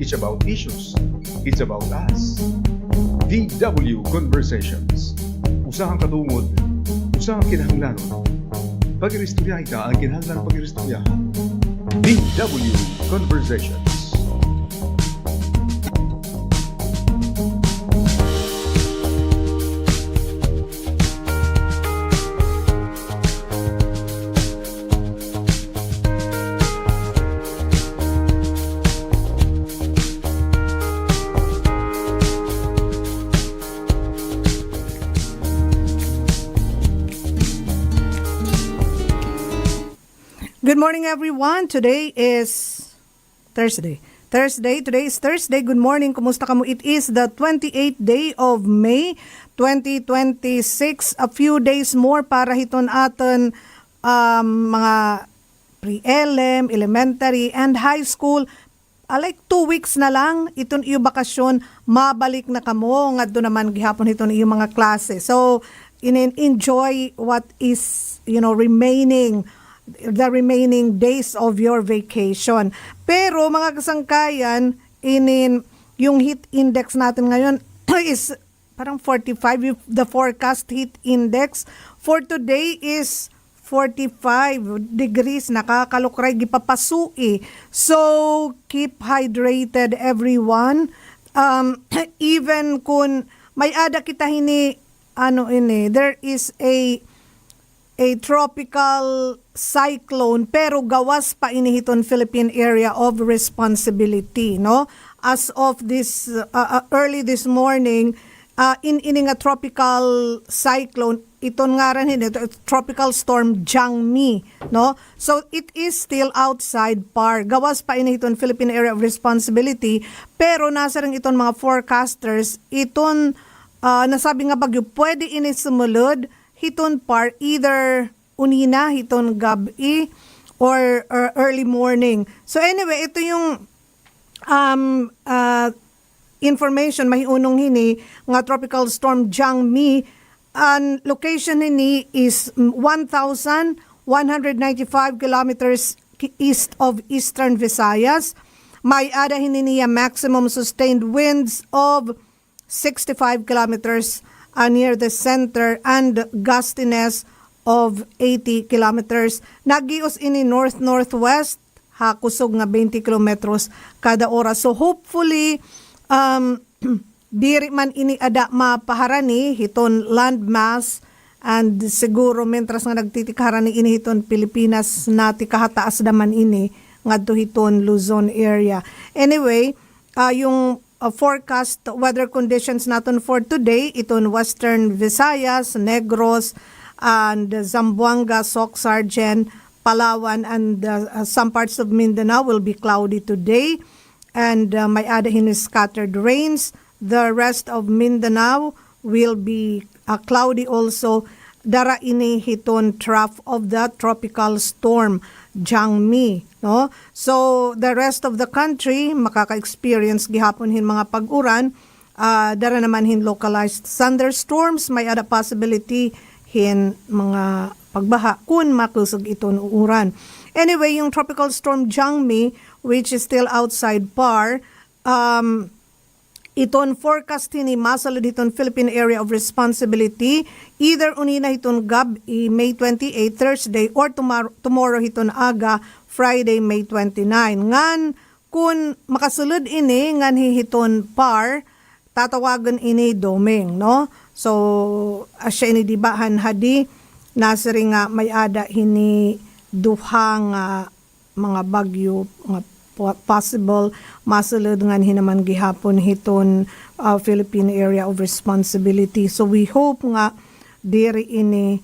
It's about issues. It's about us. DW Conversations. Usahang katungod, usahang kinahanglanon. Pag-iristorya ita ang kinahanglan pag-iristorya. DW Conversations. Good morning, everyone. Today is Thursday. Today is Thursday. Good morning. Kumusta ka mo? It is the 28th day of May 2026. A few days more para hiton aton mga pre-LM, elementary, and high school. Like 2 weeks na lang iton iyo bakasyon, mabalik na kamo ngadto naman gihapon hiton iyo mga klase. So enjoy what is remaining the remaining days of your vacation. Pero mga kasangkayan, yung heat index natin ngayon is parang 45. The forecast heat index for today is 45 degrees. Nakakalukray, gipapasui. So, keep hydrated everyone. Even kung may ada kita there is a tropical cyclone pero gawas pa inihiton Philippine Area of Responsibility, no? As of this early this morning, in a tropical cyclone, iton nga rin tropical storm Jangmi, no? So it is still outside par. Gawas pa inihiton Philippine Area of Responsibility pero nasa rin iton mga forecasters iton nasabi nga bagyo pwede ini sumulod hiton par either unina, hiton gabi, or early morning. So anyway, ito yung information mahiunong hini nga tropical storm Jangmi. Ang location hini is 1,195 kilometers east of Eastern Visayas. May ada hini niya maximum sustained winds of 65 kilometers near the center and gustiness of 80 kilometers. Nagios ini north-northwest, kusog nga 20 kilometros kada oras. So hopefully, diri man ini ada mapaharani, hiton landmass, and siguro mentras nga nagtitikaharani ini hiton Pilipinas na tikahataas daman ini, ngadto hiton Luzon area. Anyway, yung forecast weather conditions naton for today, iton Western Visayas, Negros, and Zamboanga, Soc-Sargen, Palawan, and some parts of Mindanao will be cloudy today. And may adahin is scattered rains. The rest of Mindanao will be cloudy also. Dara ini hiton trough of the tropical storm Jangmi, no? So the rest of the country makaka-experience gihapon hin mga pag-uran. Dara naman hin localized thunderstorms. May ada possibility hin mga pagbaha kung makusog iton uuran. Anyway, yung tropical storm Jangmi, which is still outside par, iton forecast ni masalud iton Philippine Area of Responsibility either unina hiton gabi May 28 Thursday or tomorrow hiton aga Friday May 29. Ngan kung makasulod ini ngan hiton par, tatawagan ini doming, no? So, asya ini dibahan hadi, nasari nga may ada hini duhang mga bagyo, mga possible masulod nga hinaman gihapon hiton Philippine Area of Responsibility. So, we hope nga diri ini,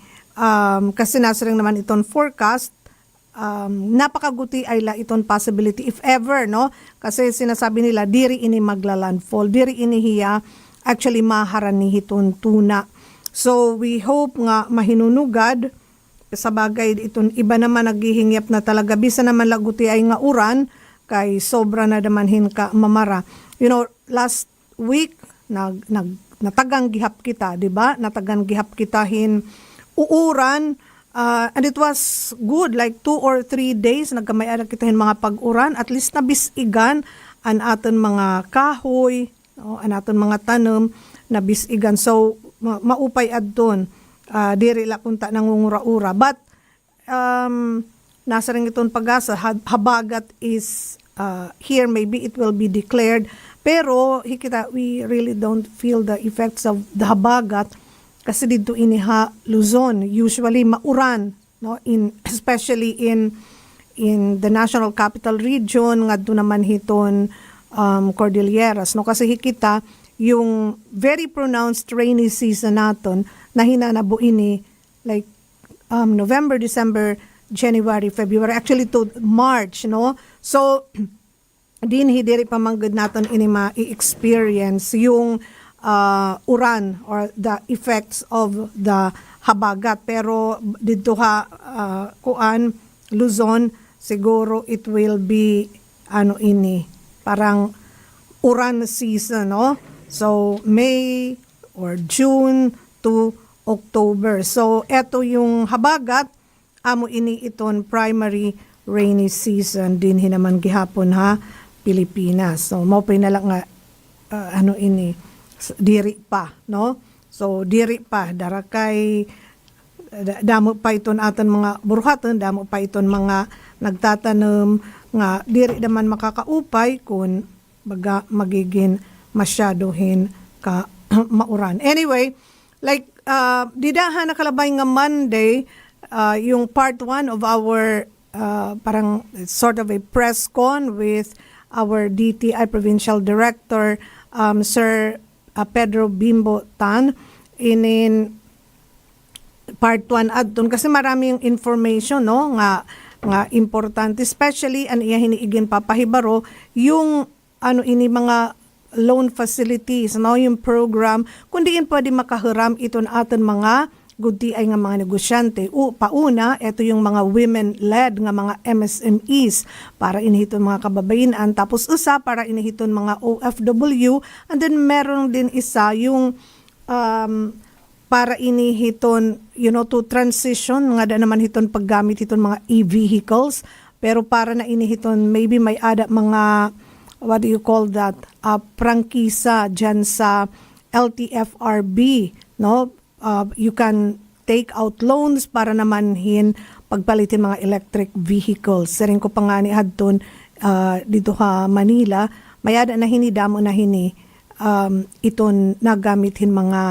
kasi nasari naman iton forecast, napakaguti ay la iton possibility if ever, no? Kasi sinasabi nila, diri ini maglalandfall, diri ini hiya, actually maharani hiton tuna. So we hope nga mahinunugad sa bagay iton iba naman naghihingyap na talaga bisa naman laguti ay nga uran kay sobra na naman hin ka mamara. Last week natagang gihap kita, di ba? Natagang gihap kita hin uuran. And it was good, like 2 or 3 days, nagkamay-ara kita yung mga pag-uran, at least nabisigan an aton mga kahoy, no, an aton mga tanom na bisigan. So maupay adton diri la kunta nangungura-ura. But nasa rin iton pag-asa, habagat is here, maybe it will be declared, pero hikita we really don't feel the effects of the habagat kasi dito iniha Luzon usually mauran, no, especially in the National Capital Region ngadto naman hiton Cordilleras, no, kasi hikita yung very pronounced rainy season naton na hinanabo ini like November, December, January, February, actually to March, no? So, din hidiri pamanggod natin ini ma-experience yung uran or the effects of the habagat. Pero dito kuan, Luzon, siguro it will be, parang uran season, no? So, May or June to October. So, eto yung habagat, amo ini iton primary rainy season din hinaman gihapon Pilipinas. So mao pa na lang nga diri pa, no? So diri pa darakay damo pa iton aton mga buruhaton, damo pa iton mga nagtatanom nga diri naman makakaupay kung magiging masyadohin ka mauran. Anyway, like didahan nakalabay nga Monday yung part 1 of our parang sort of a press con with our DTI Provincial Director, Sir Pedro Bimbo Tan, in part 1 adton kasi maraming information, no, nga importante, especially iya hiniigin papahibaro yung ini mga loan facilities, no, yung program kundi pwede makahiram iton aton mga gudi ay nga mga negosyante. Pauna, ito yung mga women-led nga mga MSMEs para inihiton mga kababayan. Tapos isa para inihiton mga OFW. And then meron din isa yung para inihiton, to transition, nga da naman hiton paggamit hiton mga e-vehicles. Pero para na inihiton, maybe may ada mga, what do you call that, prangkisa dyan sa LTFRB, no? You can take out loans para naman pagpalitin mga electric vehicles. Saring ko pa nga ni Hadton dito Manila, mayada na damo na iton nagamit mga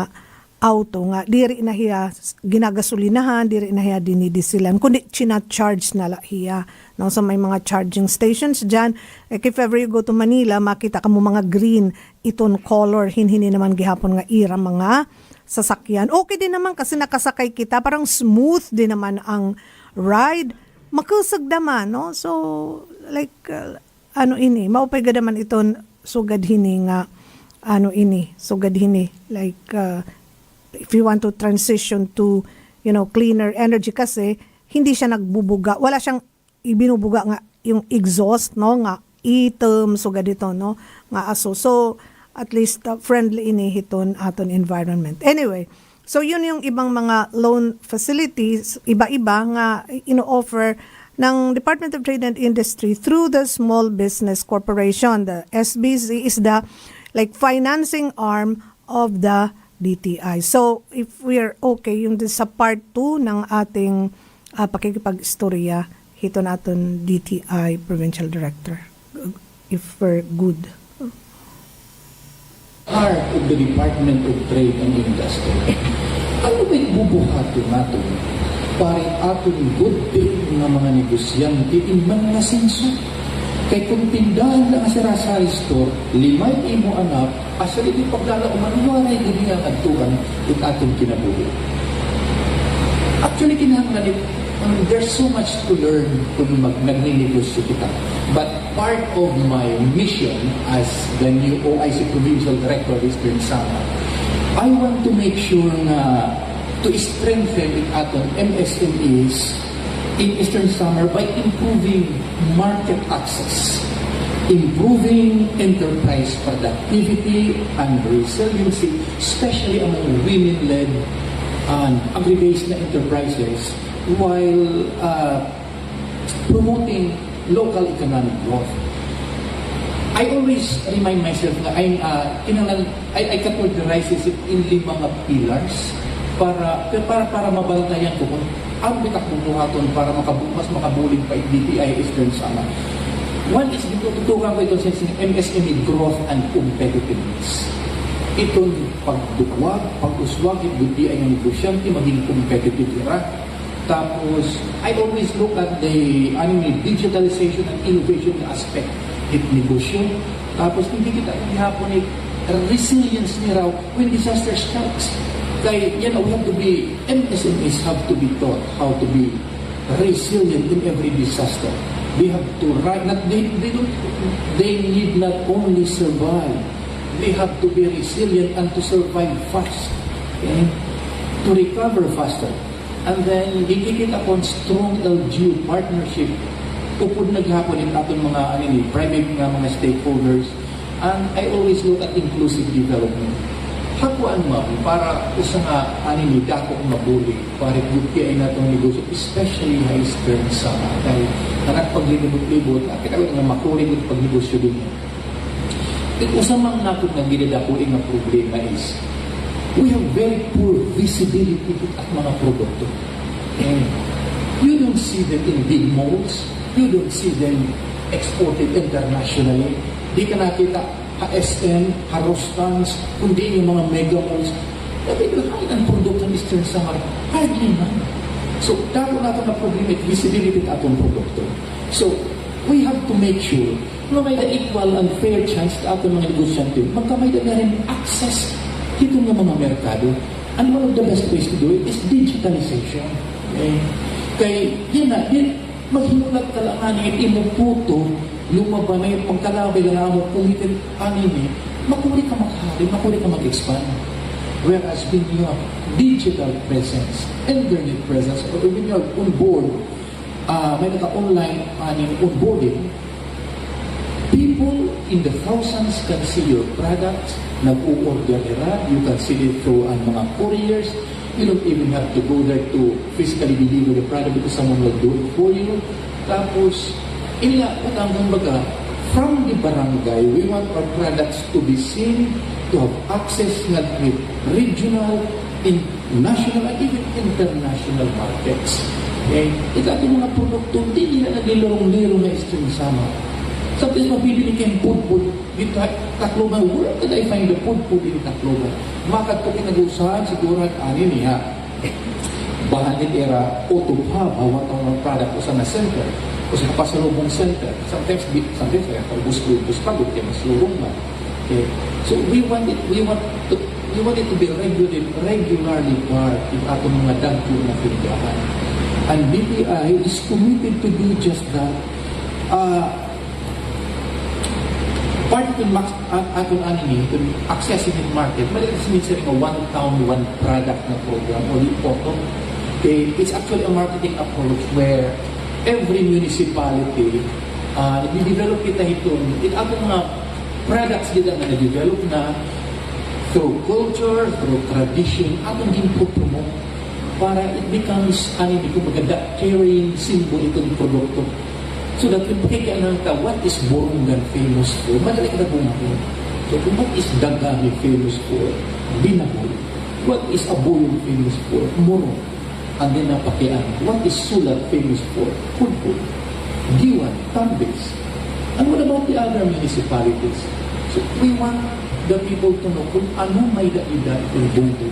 auto nga diri na hiya ginagasolinahan, diri na hiya dinidisilan kundi china-charge na la hiya, no? So may mga charging stations dyan. If ever you go to Manila, makita ka mo mga green iton color, hinhini naman gihapon nga ira mga sasakyan. Okay din naman kasi nakasakay kita, parang smooth din naman ang ride. Makusag naman, no? So, like, maupay gadaman iton sugad hini nga, sugad hini. Like, if you want to transition to, cleaner energy kasi, hindi siya nagbubuga. Wala siyang ibinubuga nga yung exhaust, no? Nga item, sugad ito, no? Nga aso. So, at least friendly inihiton aton environment. Anyway, so yun yung ibang mga loan facilities, iba-iba nga ino-offer ng Department of Trade and Industry through the Small Business Corporation. The SBC is the financing arm of the DTI. So if we're okay, yung sa part 2 ng ating pakikipag-istorya, hiton aton DTI Provincial Director. If we're good. Heart of the Department of Trade and Industry. Ano ba'y bubuhato natin para ating good day ng mga negosyante man na senso? Kay kung tindahan lang sa Rasari Store, 5,000 anak, asa rin yung paglalauman, waray din nga agtuan at ating kinabuhi. Actually, kinahanglan there's so much to learn kung nagninegosyo kita. But part of my mission as the new OIC Provincial Director of Eastern Samar, I want to make sure na to strengthen aton MSMEs in Eastern Samar by improving market access, improving enterprise productivity and resiliency, especially among women-led and agri-based na enterprises, while promoting local economic growth. I always remind myself na I categorize it in 5 mga pillars para mabantayan ko kung ang bitak bubuhaton para mas makabuling pa yung DTI Eastern Samar. One is tututukan ko ito sa MSME growth and competitiveness. Itong pagdukwag, pag-uswag, yung DTI ng negosyante, maging competitive nila. Tapos, I always look at the digitalization and innovation aspect it negosyo. Tapos, hindi kita ihapon resilience ni raw when disaster strikes. Kaya yan, we have to be, MSMEs have to be taught how to be resilient in every disaster. They have to they need not only survive, they have to be resilient and to survive fast. Okay? To recover faster. And then, higit upon strong LGU partnership, upod naghapon yung atong mga private nga mga stakeholders. And I always look at inclusive development. Hakuan mo para usa nga dako mabuli para gudti ay natong negosyo, especially high stern sa kay anak paglibot-libot at kita nga makuring ug pagnegosyo din. Usa man nato nga ginadako nga problema is we have very poor visibility at mga produkto. And you don't see them in big malls. You don't see them exported internationally. Di ka nakita SM, Harostans, kundi yung mga mega malls. Tapi lahat ang produkto ng Eastern Samar, hardly none. So, dako nato na problema at visibility at atong produkto. So, we have to make sure na may equal and fair chance sa atong mga negosyante. Magkamay na rin access dito ng mga merkado. And one of the best ways to do it is digitalization. Okay? Kaya yan na, maghinulat ka lang aning imuputo, lumaba may pagkalabay lang mo pumitin anime, makuri ka maghari, makuri ka mag-expand. Whereas when you have digital presence, internet presence, or when you have on board, may naka-online onboarding, people in the thousands can see your products, nag-o-order nila, you can see it through mga couriers. You don't even have to go there to physically deliver the product because someone will do it for you. Tapos, kumbaga, from the barangay, we want our products to be seen, to have access with regional, national, and even international markets. Okay? Ito ating mga produkto, hindi nila nagilorong-lirong na Eastern Samar. Sometimes mabibili kayong food dito Tacloban. Where did I find the food in Tacloban? Makat ko kinag-usahan siguro at niya. Bahan din era auto-hub, hawat ang product o sa na center o sa pasalubong center. Sometimes kaya bus pagod kaya mas lurong na. Okay. So we want it to be regularly part in atong mga dagko na pinagahan. And BPI is committed to do just that. Part of the accessing the market, but it's minsan a one town, one product na program o photo. Okay, it's actually a marketing approach where every municipality nag-develop kita it atong mga products kita na nag-develop na through culture, through tradition, atong ginpromote para it becomes carrying symbol itong produkto. So that when pakikailan ka, what is Borongan famous for? Madali ka na bumahon. So what is Dagami famous for? Binahon. What is Aboyong famous for? Moro. And then napakian. What is Sulat famous for? Pulpul. Diwan. Tambis. And what about the other municipalities? So we want the people to know kung ano may daida ng bunto.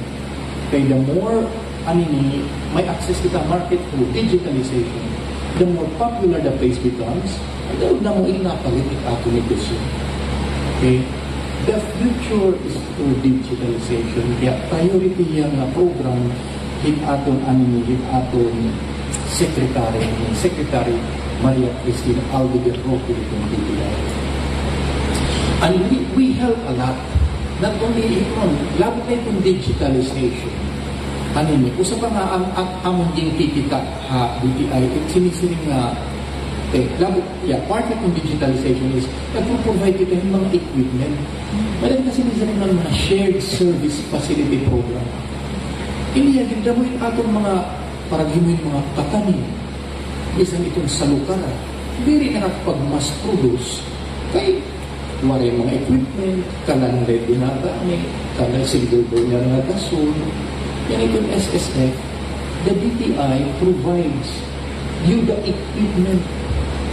Kaya the more may access kita market through digitalization, the more popular the place becomes, daw na mo inapalit ato negosyo. Okay? The future is through digitalization. Kaya priority yan na program hit aton Secretary Maria Cristina Aldeguer Roque itong BPI. And we help a lot. Not only labot na itong digitalization. Usa pa nga ang among ding kikita BPI, sinisiring nga part of the digitalization is nagpo-provide kita ng mga equipment. Madami kasi sinisiring ng mga shared service facility program. Iniyagin na mo yung atong mga paragimin mga katanin. Isang itong salukara. Very ka na pag-mass produce. Kaya wari mga equipment, kanang red ginagamit, kanang single burner nga gasol. Yan itong SSF, the DTI provides you the equipment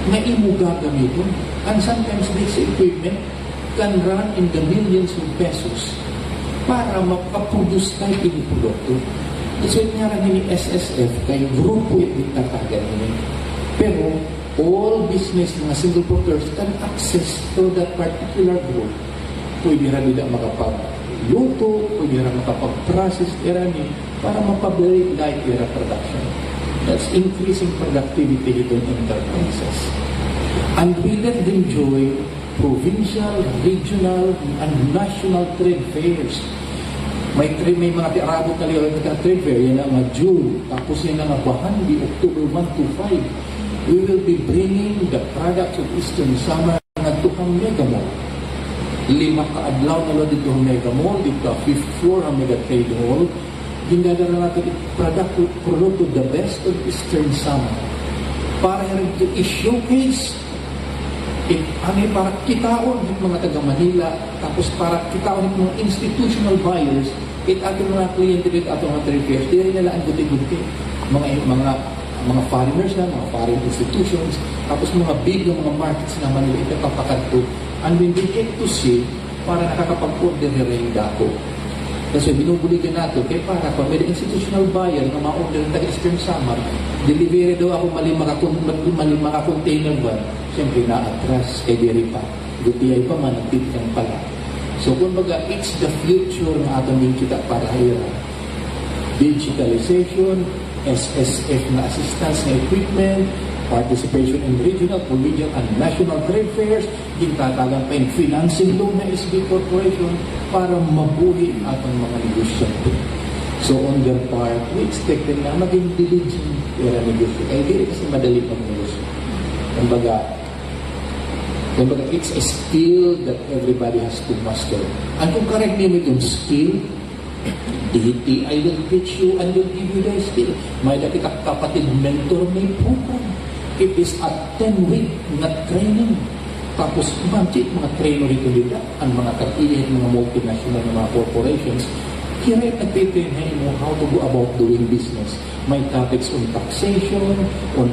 na imo gagamiton. And sometimes this equipment can run in the millions of pesos para makaproduce tayo ini produkto. So, nga rin ni SSF kay grupo yung tatagan nila. Pero, all business mga single proprietors can access to that particular group. Pwede rin nila makapagluto, pwede rin makapag-process irani para mapabalik light era production. That's increasing productivity in enterprises. And we let them enjoy provincial, regional, and national trade fairs. May mga tiarabot na liyo na trade fair, yan ang June, tapos yan ang Bahandi, October 1 to 5. We will be bringing the products of Eastern Samar na tuhang Mega Mall. 5 kaadlaw na lo dito ang Mega Mall, dito 5th floor ang Mega Trade Hall. Ginadara natin produkto the best of Eastern Samar para rin to i-showcase para kitaon ng mga taga Manila, tapos para kitaon ng mga institutional buyers, ating mga kliyente dito at mga trade fairs, di rin nila ang guti-guti. Mga foreigners na, mga foreign institutions, tapos mga big na mga markets na Manila, ito kapakadto. And when they get to see, para nakakapag-order rin dako. Kasi binubuligan nato, kaya para kung may institutional buyer na ma-order ng taga-Eastern Samar, delivery daw ako mali mga container ba, siyempre na-atras, kay diri pa. Gutiyay pa man, nagtitang pala. So, kumbaga, it's the future na atong kita para hira. Digitalization, SSF na assistance na equipment, participation in regional, provincial, and national trade fairs, gintatagan pa yung financing loan na SB Corporation para mabuhi atong mga negosyante. So on their part, we expect them na maging diligent para negosyo. Kaya hindi kasi madali pang negosyo. Kumbaga, it's a skill that everybody has to master. And kung correct name itong skill, DTI will teach you and will give you the skill. May dati kapatid mentor may program. It is a 10-week na training. Tapos, budget mga trainer ito nila, ang mga katihin, mga multinational na mga corporations, kaya nagtitrain mo how to go about doing business. May topics on taxation, on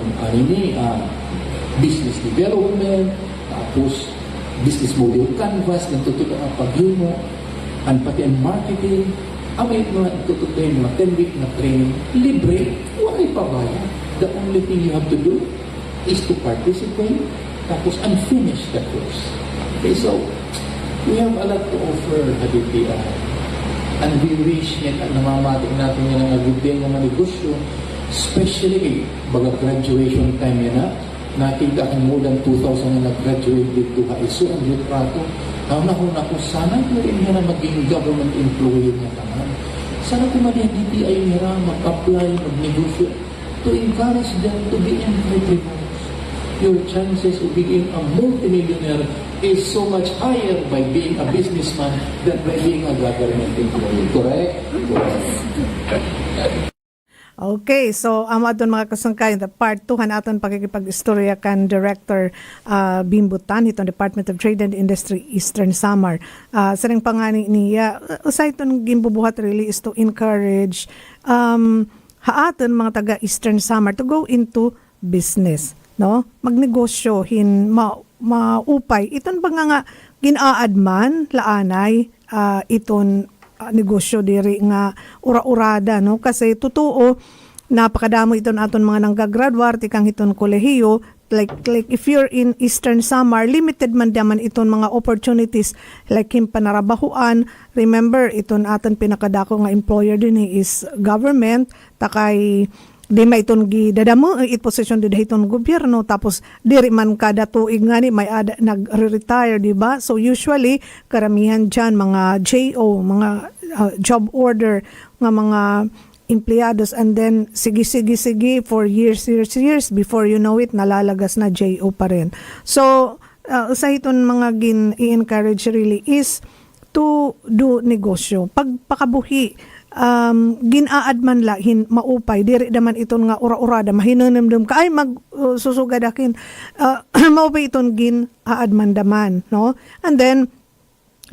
business development, tapos business model canvas, nagtututo ang pag-imo, and pati ang marketing, may mga tututo yung mga 10-week na training, libre, wala ipabayad. The only thing you have to do is to participate, tapos and finish the course. Okay, so we have a lot to offer at DTI. And we wish na namamating natin yan ang agudin ng mga negosyo, especially baga graduation time yan na, nakita ang more than 2,000 na nag-graduate dito ha, iso ang litrato. Nauna ko, sana ko rin na maging government employee na taman. Sana ko man yung DTI nila mag-apply, mag-negosyo to encourage them to be entrepreneurs. Your chances of being a multimillionaire is so much higher by being a businessman than by being a government employee. Correct? Okay, so aton mga kasangkayan, the part 2 aton pagkikipag-istorya kan Director Bimbutan itong Department of Trade and Industry Eastern Samar. Sa ring pangani niya, usay itong gimbubuhat really is to encourage haaton mga taga Eastern Samar to go into business, no? Magnegosyo maupay. Iton ba nga ginaadman laanay iton negosyo diri nga ura-urada, no? Kasi totoo napakadamo iton aton mga nanggagraduar tikang iton kolehiyo, like if you're in Eastern Samar, limited man daman iton mga opportunities like him panarabahuan. Remember iton aton pinakadako nga employer din is government, takay di may iton gidadamo it position di iton gobyerno, tapos diri man kada tuig nga ni may nag-retire, di ba? So usually karamihan diyan mga JO, mga job order nga mga empleados, and then sige for years before you know it nalalagas na JO pa rin. So sa iton mga i-encourage really is to do negosyo. Pagpakabuhi ginaad man lahin maupay diri daman iton nga ura-urada mahinanamdam ka ay susugadakin maupay iton ginaad man daman, no? And then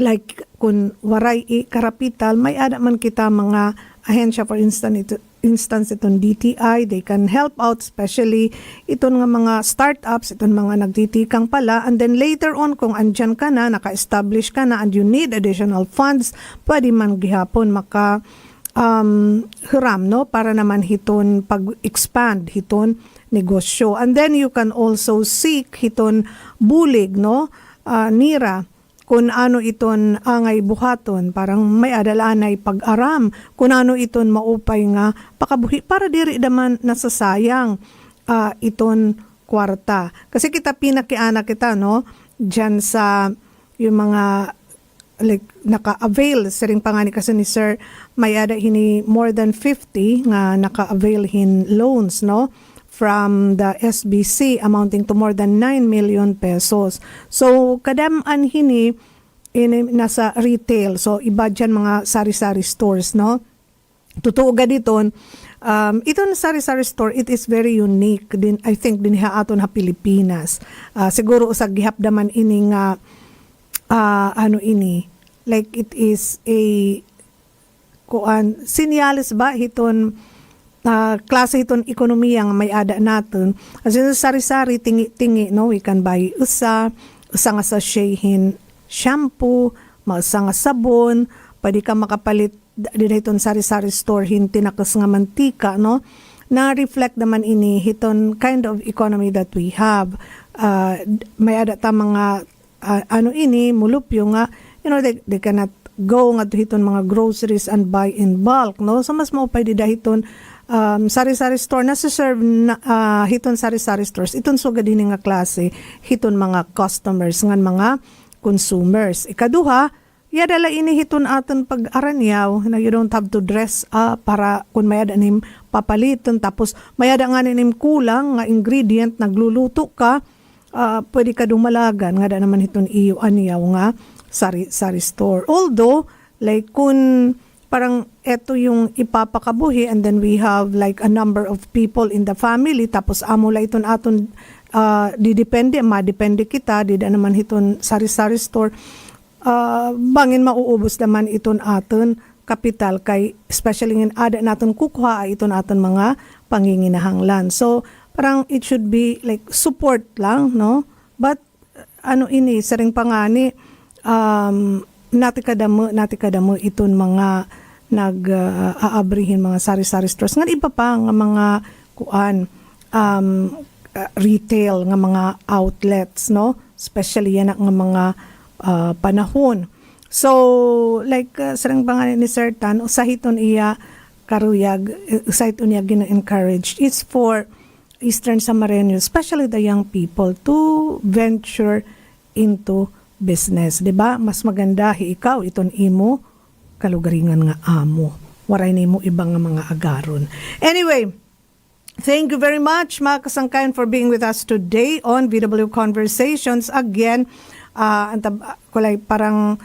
like kun waray karapital may ada man kita mga ahensya, for instance itong DTI, they can help out especially iton nga mga startups, iton mga nagtitikang pala, and then later on kung andyan ka na, naka-establish ka na and you need additional funds, pwede man gihapon maka hiram, no, para naman hiton pag-expand hiton negosyo. And then you can also seek hiton bulig, no, nira, kung ano iton angay buhaton, parang may adalanay pag-aram, kung ano iton maupay nga pakabuhi, para diri daman nasasayang iton kwarta. Kasi kita pinakiana kita, no, dyan sa yung mga like naka-avail sa ring pangani kasi ni Sir may ada hini more than 50 nga naka-avail hin loans, no, from the SBC amounting to more than 9 million pesos. So kadaman hini nasa retail, so iba dyan mga sari-sari stores, no. Totoo gaditon, iton sari-sari store, it is very unique din, I think din aton ha Pilipinas. Siguro usag gihapdaman ini nga ano ini, like it is a sinyalis ba hiton klase hiton ekonomiya nga may ada natin. As in sari-sari tingi-tingi, no, we can buy usa nga sachet shampoo, mausa nga sabon, pwede ka makapalit din hiton sari-sari store hin tinakas nga mantika, no, na reflect naman ini hiton kind of economy that we have. May ada ta mga ano ini mulupyo nga, you know, they cannot go nga hiton mga groceries and buy in bulk, no, so mas maupay dida hiton sari-sari store na serve na hiton sari-sari stores iton sugad din nga klase hiton mga customers ngan mga consumers. Ikaduha, yadala ini hiton aton pag-aranyaw na you don't have to dress para kung mayada nim papaliton, tapos mayada nga nim kulang nga ingredient nagluluto ka, pwede ka dumalagan nga da naman hiton iyo anyaw nga sari store. Although like kun parang eto yung ipapakabuhi and then we have like a number of people in the family, tapos amula iton aton madepende kita, di da naman hiton sari-sari store, bangin mauubos naman iton aton kapital kay especially ngin ada naton kukuha iton aton mga panginginahanglan. So parang it should be like support lang, no, but ano ini saring pangani nati kadamo iton mga nag-aabrihin mga sari-sari stores nga iba pa nga mga retail nga mga outlets, no, especially yan nga mga panahon. So like sarang pangalan ni Sir Tan, usahiton iya karuyag, usahiton iya gina-encourage, it's for Eastern Samarinos, especially the young people, to venture into business, di ba? Mas maganda ikaw iton imo kalugaringan nga amo, waray nimo ibang nga mga agaron. Anyway, thank you very much mga kasangkayan for being with us today on VW Conversations. Again, kulay parang